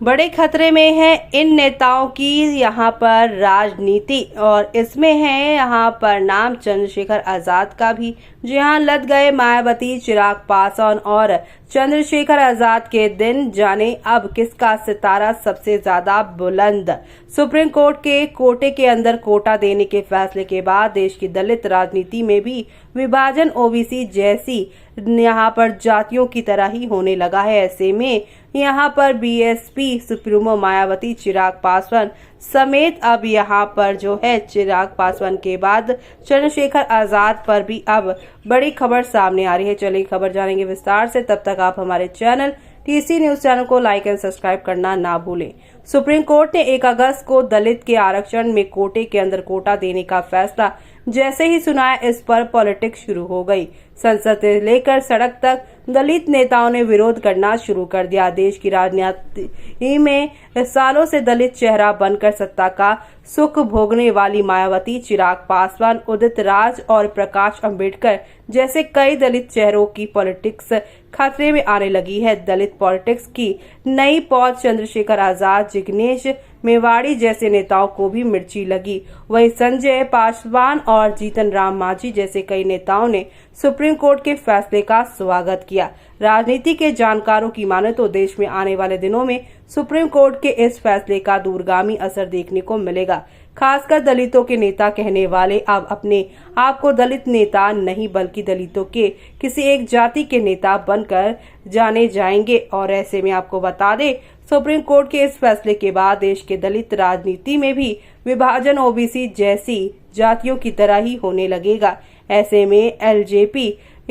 बड़े खतरे में है इन नेताओं की यहाँ पर राजनीति और इसमें है यहाँ पर नाम चंद्रशेखर आजाद का भी, जहाँ लद गए मायावती, चिराग पासवान और चंद्रशेखर आजाद के दिन। जाने अब किसका सितारा सबसे ज्यादा बुलंद। सुप्रीम कोर्ट के कोटे के अंदर कोटा देने के फैसले के बाद देश की दलित राजनीति में भी विभाजन ओबीसी जैसी यहाँ पर जातियों की तरह ही होने लगा है। ऐसे में यहाँ पर बीएसपी सुप्रीमो मायावती, चिराग पासवान समेत अब यहाँ पर जो है चिराग पासवान के बाद चंद्रशेखर आजाद पर भी अब बड़ी खबर सामने आ रही है। चलिए खबर जानेंगे विस्तार से। तब तक आप हमारे चैनल टीसी न्यूज चैनल को लाइक एंड सब्सक्राइब करना ना भूलें। सुप्रीम कोर्ट ने 1 अगस्त को दलित के आरक्षण में कोटे के अंदर कोटा देने का फैसला जैसे ही सुनाया, इस पर पॉलिटिक्स शुरू हो गई। संसद से लेकर सड़क तक दलित नेताओं ने विरोध करना शुरू कर दिया। देश की राजनीति में सालों से दलित चेहरा बनकर सत्ता का सुख भोगने वाली मायावती, चिराग पासवान, उदित राज और प्रकाश अंबेडकर जैसे कई दलित चेहरों की पॉलिटिक्स खतरे में आने लगी है। दलित पॉलिटिक्स की नई पौध चंद्रशेखर आजाद, जिग्नेश मेवाड़ी जैसे नेताओं को भी मिर्ची लगी। वहीं संजय पासवान और जीतन राम मांझी जैसे कई नेताओं ने सुप्रीम कोर्ट के फैसले का स्वागत किया। राजनीति के जानकारों की माने तो देश में आने वाले दिनों में सुप्रीम कोर्ट के इस फैसले का दूरगामी असर देखने को मिलेगा। खासकर दलितों के नेता कहने वाले अब अपने आप को दलित नेता नहीं बल्कि दलितों के किसी एक जाति के नेता बनकर जाने जाएंगे। और ऐसे में आपको बता दें, सुप्रीम कोर्ट के इस फैसले के बाद देश के दलित राजनीति में भी विभाजन ओबीसी जैसी जातियों की तरह ही होने लगेगा। ऐसे में एलजेपी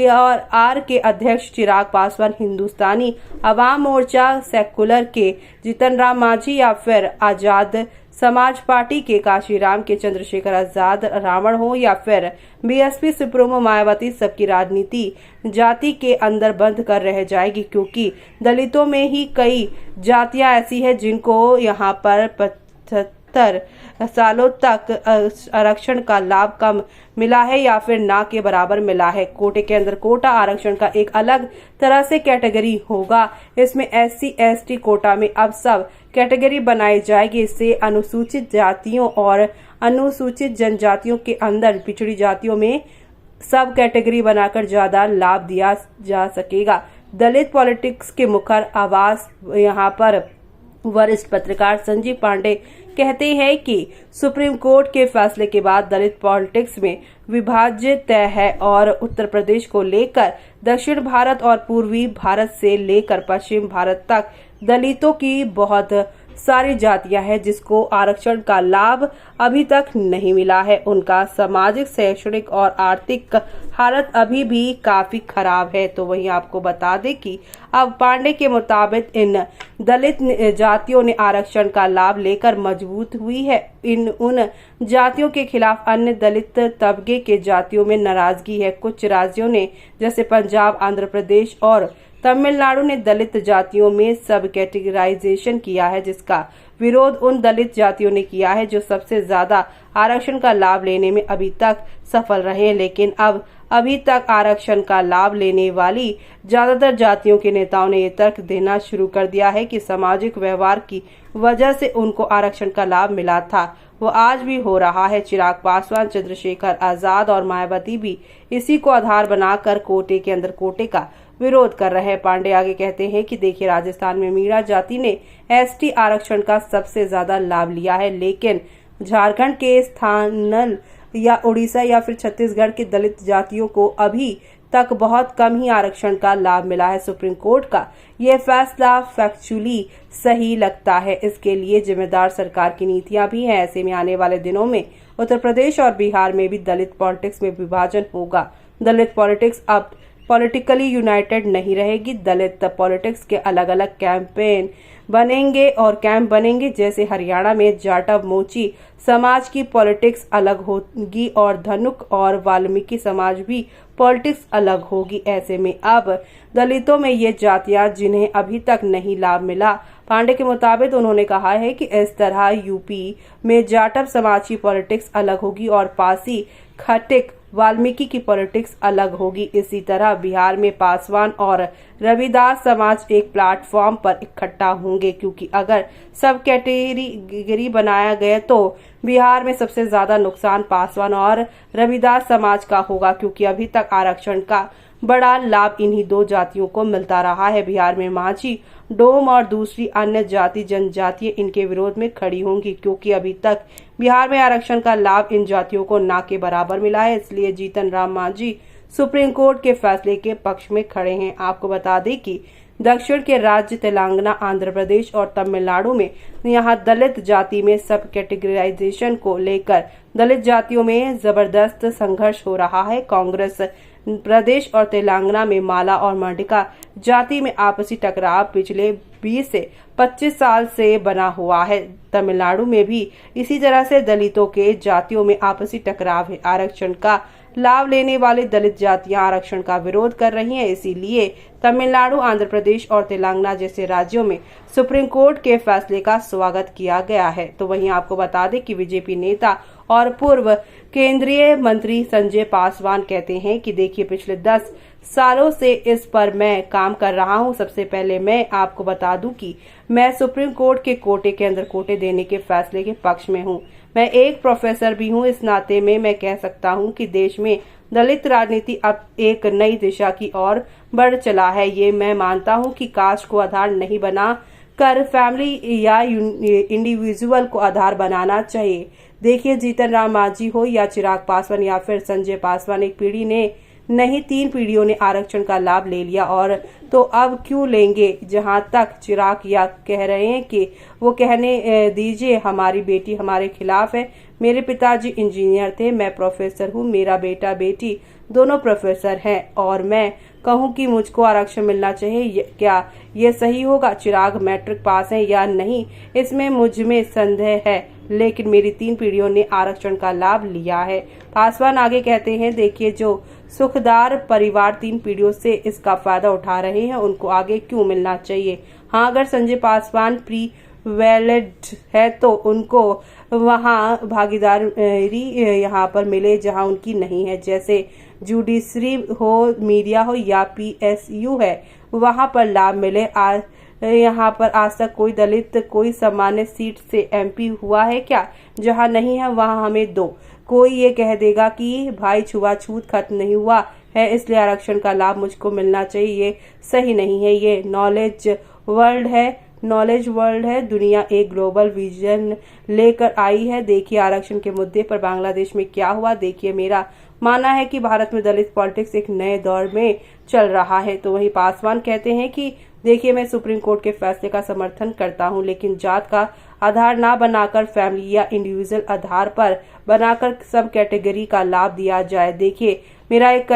और आर के अध्यक्ष चिराग पासवान, हिंदुस्तानी अवाम मोर्चा सेकुलर के जीतन राम मांझी या फिर आजाद समाज पार्टी के काशीराम के चंद्रशेखर आजाद रावण हो या फिर बीएसपी सुप्रीमो मायावती, सबकी राजनीति जाति के अंदर बंद कर रह जाएगी, क्योंकि दलितों में ही कई जातियां ऐसी है जिनको यहाँ पर 75 सालों तक आरक्षण का लाभ कम मिला है या फिर ना के बराबर मिला है। कोटे के अंदर कोटा आरक्षण का एक अलग तरह से कैटेगरी होगा। इसमें एससी एसटी कोटा में अब सब कैटेगरी बनाई जाएगी। इससे अनुसूचित जातियों और अनुसूचित जनजातियों के अंदर पिछड़ी जातियों में सब कैटेगरी बनाकर ज्यादा लाभ दिया जा सकेगा। दलित पॉलिटिक्स के मुखर आवाज यहाँ पर वरिष्ठ पत्रकार संजीव पांडे कहते हैं कि सुप्रीम कोर्ट के फैसले के बाद दलित पॉलिटिक्स में विभाजित तय है और उत्तर प्रदेश को लेकर दक्षिण भारत और पूर्वी भारत से लेकर पश्चिम भारत तक दलितों की बहुत सारी जातियां हैं जिसको आरक्षण का लाभ अभी तक नहीं मिला है। उनका सामाजिक, शैक्षणिक और आर्थिक हालत अभी भी काफी खराब है। तो वहीं आपको बता दें कि अब पांडे के मुताबिक इन दलित जातियों ने आरक्षण का लाभ लेकर मजबूत हुई है। उन जातियों के खिलाफ अन्य दलित तबके के जातियों में नाराजगी है। कुछ राज्यों ने जैसे पंजाब, आंध्र प्रदेश और तमिलनाडु ने दलित जातियों में सब कैटेगराइजेशन किया है, जिसका विरोध उन दलित जातियों ने किया है जो सबसे ज्यादा आरक्षण का लाभ लेने में अभी तक सफल रहे। लेकिन अब अभी तक आरक्षण का लाभ लेने वाली ज्यादातर जातियों के नेताओं ने ये तर्क देना शुरू कर दिया है कि सामाजिक व्यवहार की वजह से उनको आरक्षण का लाभ मिला था, वो आज भी हो रहा है। चिराग पासवान, चंद्रशेखर आजाद और मायावती भी इसी को आधार बनाकर कोटे के अंदर कोटे का विरोध कर रहे हैं। पांडे आगे कहते हैं कि देखिए, राजस्थान में मीणा जाति ने एसटी आरक्षण का सबसे ज्यादा लाभ लिया है, लेकिन झारखंड के स्थानल या उड़ीसा या फिर छत्तीसगढ़ के दलित जातियों को अभी तक बहुत कम ही आरक्षण का लाभ मिला है। सुप्रीम कोर्ट का यह फैसला फैक्चुअली सही लगता है। इसके लिए जिम्मेदार सरकार की नीतियां भी हैं। ऐसे में आने वाले दिनों में उत्तर प्रदेश और बिहार में भी दलित पॉलिटिक्स में विभाजन होगा। दलित पॉलिटिक्स अब पॉलिटिकली यूनाइटेड नहीं रहेगी। दलित पॉलिटिक्स के अलग अलग कैंपेन बनेंगे और कैंप बनेंगे। जैसे हरियाणा में जाटव मोची समाज की पॉलिटिक्स अलग होगी और धनुक और वाल्मीकि समाज भी पॉलिटिक्स अलग होगी। ऐसे में अब दलितों में ये जातियां जिन्हें अभी तक नहीं लाभ मिला, पांडे के मुताबिक उन्होंने कहा है कि इस तरह यूपी में जाटव समाज की पॉलिटिक्स अलग होगी और पासी, खटिक वाल्मीकि की पॉलिटिक्स अलग होगी। इसी तरह बिहार में पासवान और रविदास समाज एक प्लेटफॉर्म पर इकट्ठा होंगे, क्योंकि अगर सब कैटेगरी बनाया गया तो बिहार में सबसे ज्यादा नुकसान पासवान और रविदास समाज का होगा, क्योंकि अभी तक आरक्षण का बड़ा लाभ इन्हीं दो जातियों को मिलता रहा है। बिहार में माझी, डोम और दूसरी अन्य जाति जनजातियां इनके विरोध में खड़ी होंगी, क्योंकि अभी तक बिहार में आरक्षण का लाभ इन जातियों को ना के बराबर मिला है। इसलिए जीतन राम मांझी सुप्रीम कोर्ट के फैसले के पक्ष में खड़े हैं। आपको बता दें कि दक्षिण के राज्य तेलंगाना, आंध्र प्रदेश और तमिलनाडु में यहाँ दलित जाति में सब कैटेगराइजेशन को लेकर दलित जातियों में जबरदस्त संघर्ष हो रहा है। कांग्रेस प्रदेश और तेलंगाना में माला और मंडिका जाति में आपसी टकराव पिछले 20 से 25 साल से बना हुआ है। तमिलनाडु में भी इसी तरह से दलितों के जातियों में आपसी टकराव है। आरक्षण का लाभ लेने वाले दलित जातियां आरक्षण का विरोध कर रही हैं। इसीलिए तमिलनाडु, आंध्र प्रदेश और तेलंगाना जैसे राज्यों में सुप्रीम कोर्ट के फैसले का स्वागत किया गया है। तो वहीं आपको बता दें कि बीजेपी नेता और पूर्व केंद्रीय मंत्री संजय पासवान कहते हैं कि देखिए, पिछले 10 सालों से इस पर मैं काम कर रहा हूं। सबसे पहले मैं आपको बता दूं कि मैं सुप्रीम कोर्ट के कोटे के अंदर कोटे देने के फैसले के पक्ष में हूं। मैं एक प्रोफेसर भी हूं। इस नाते में मैं कह सकता हूं कि देश में दलित राजनीति अब एक नई दिशा की ओर बढ़ चला है। ये मैं मानता हूं कि कास्ट को आधार नहीं बना कर फैमिली या इंडिविजुअल को आधार बनाना चाहिए। देखिए, जीतन राम मांझी हो या चिराग पासवान या फिर संजय पासवान, एक पीढ़ी ने नहीं 3 पीढ़ियों ने आरक्षण का लाभ ले लिया, और तो अब क्यों लेंगे। जहां तक चिराग या कह रहे हैं कि वो कहने दीजिए, हमारी बेटी हमारे खिलाफ है। मेरे पिताजी इंजीनियर थे, मैं प्रोफेसर हूँ, मेरा बेटा बेटी दोनों प्रोफेसर हैं, और मैं कहूँ कि मुझको आरक्षण मिलना चाहिए, क्या ये सही होगा। चिराग मैट्रिक पास है या नहीं, इसमें मुझ में संदेह है, लेकिन मेरी 3 पीढ़ियों ने आरक्षण का लाभ लिया है। पासवान आगे कहते हैं, देखिए, जो सुखदार परिवार 3 पीढ़ियों से इसका फायदा उठा रहे हैं, उनको आगे क्यों मिलना चाहिए। हाँ, अगर संजय पासवान प्रीवेलेड है तो उनको वहाँ भागीदारी यहाँ पर मिले जहाँ उनकी नहीं है, जैसे जुडिशरी हो, मीडिया हो या PSU है, वहाँ पर लाभ मिले। यहाँ पर आज तक कोई दलित कोई सामान्य सीट से MP हुआ है क्या। जहाँ नहीं है वहाँ हमें दो। कोई ये कह देगा कि भाई छुआछूत खत्म नहीं हुआ है, इसलिए आरक्षण का लाभ मुझको मिलना चाहिए, ये सही नहीं है। ये नॉलेज वर्ल्ड है। दुनिया एक ग्लोबल विजन लेकर आई है। देखिए, आरक्षण के मुद्दे पर बांग्लादेश में क्या हुआ। देखिए, मेरा मानना है कि भारत में दलित पॉलिटिक्स एक नए दौर में चल रहा है। तो वहीं पासवान कहते हैं कि देखिए, मैं सुप्रीम कोर्ट के फैसले का समर्थन करता हूं, लेकिन जात का आधार ना बनाकर फैमिली या इंडिविजुअल आधार पर बनाकर सब कैटेगरी का लाभ दिया जाए। देखिए, मेरा एक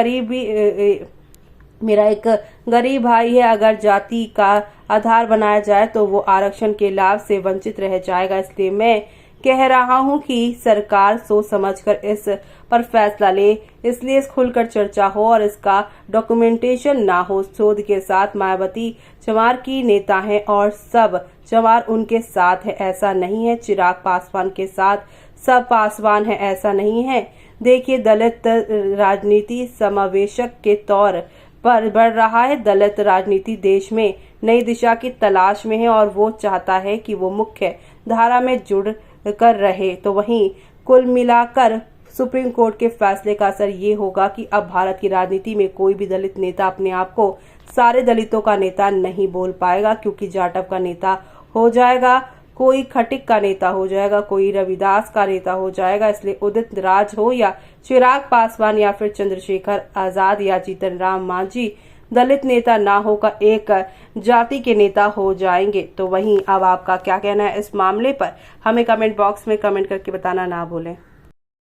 गरीब भाई है, अगर जाति का आधार बनाया जाए तो वो आरक्षण के लाभ से वंचित रह जाएगा। इसलिए मैं कह रहा हूं कि सरकार सोच समझकर इस पर फैसला ले, इसलिए खुलकर चर्चा हो और इसका डॉक्यूमेंटेशन ना हो। शोध के साथ मायावती चमार की नेता है और सब चमार उनके साथ है, ऐसा नहीं है। चिराग पासवान के साथ सब पासवान है, ऐसा नहीं है। देखिए, दलित राजनीति समावेशक के तौर पर बढ़ रहा है। दलित राजनीति देश में नई दिशा की तलाश में है और वो चाहता है कि वो मुख्य धारा में जुड़ कर रहे। तो वहीं कुल मिलाकर सुप्रीम कोर्ट के फैसले का असर ये होगा कि अब भारत की राजनीति में कोई भी दलित नेता अपने आप को सारे दलितों का नेता नहीं बोल पाएगा, क्योंकि जाटव का नेता हो जाएगा, कोई खटिक का नेता हो जाएगा, कोई रविदास का नेता हो जाएगा। इसलिए उदित राज हो या चिराग पासवान या फिर चंद्रशेखर आजाद या जीतन राम मांझी दलित नेता ना होकर एक जाति के नेता हो जाएंगे। तो वहीं अब आपका क्या कहना है इस मामले पर, हमें कमेंट बॉक्स में कमेंट करके बताना ना भूलें।